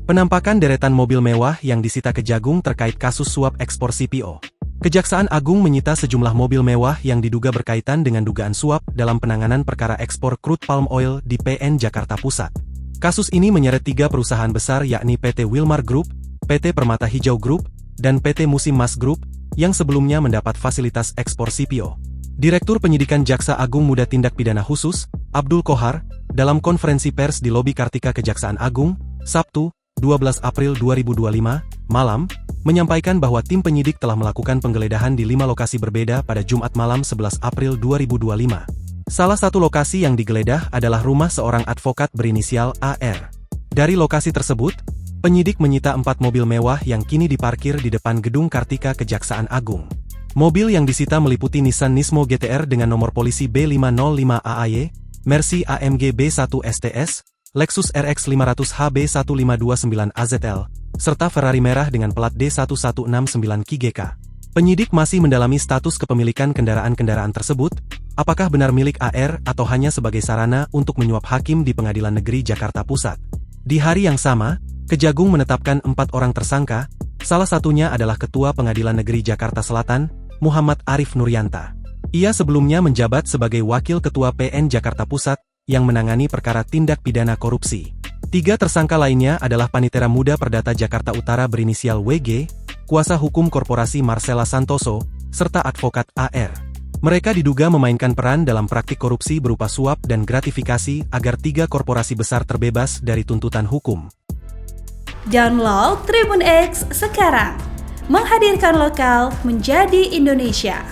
Penampakan deretan mobil mewah yang disita Kejagung terkait kasus suap ekspor CPO. Kejaksaan Agung menyita sejumlah mobil mewah yang diduga berkaitan dengan dugaan suap dalam penanganan perkara ekspor crude palm oil di PN Jakarta Pusat. Kasus ini menyeret 3 perusahaan besar yakni PT Wilmar Group, PT Permata Hijau Group, dan PT Musim Mas Group, yang sebelumnya mendapat fasilitas ekspor CPO. Direktur Penyidikan Jaksa Agung Muda Tindak Pidana Khusus, Abdul Kohar, dalam konferensi pers di lobi Kartika Kejaksaan Agung, Sabtu, 12 April 2025, malam, menyampaikan bahwa tim penyidik telah melakukan penggeledahan di 5 lokasi berbeda pada Jumat malam 11 April 2025. Salah satu lokasi yang digeledah adalah rumah seorang advokat berinisial AR. Dari lokasi tersebut, penyidik menyita 4 mobil mewah yang kini diparkir di depan gedung Kartika Kejaksaan Agung. Mobil yang disita meliputi Nissan Nismo GTR dengan nomor polisi B505AAY, Mercy AMG B1 STS, Lexus RX 500 HB1529AZL, serta Ferrari merah dengan plat D1169QGK. Penyidik masih mendalami status kepemilikan kendaraan-kendaraan tersebut, apakah benar milik AR atau hanya sebagai sarana untuk menyuap hakim di Pengadilan Negeri Jakarta Pusat. Di hari yang sama, Kejagung menetapkan 4 orang tersangka, salah satunya adalah Ketua Pengadilan Negeri Jakarta Selatan, Muhammad Arif Nuryanta. Ia sebelumnya menjabat sebagai Wakil Ketua PN Jakarta Pusat, yang menangani perkara tindak pidana korupsi. 3 tersangka lainnya adalah Panitera Muda Perdata Jakarta Utara berinisial WG, kuasa hukum korporasi Marcella Santoso, serta advokat AR. Mereka diduga memainkan peran dalam praktik korupsi berupa suap dan gratifikasi agar 3 korporasi besar terbebas dari tuntutan hukum. Download Tribun X sekarang, menghadirkan lokal menjadi Indonesia.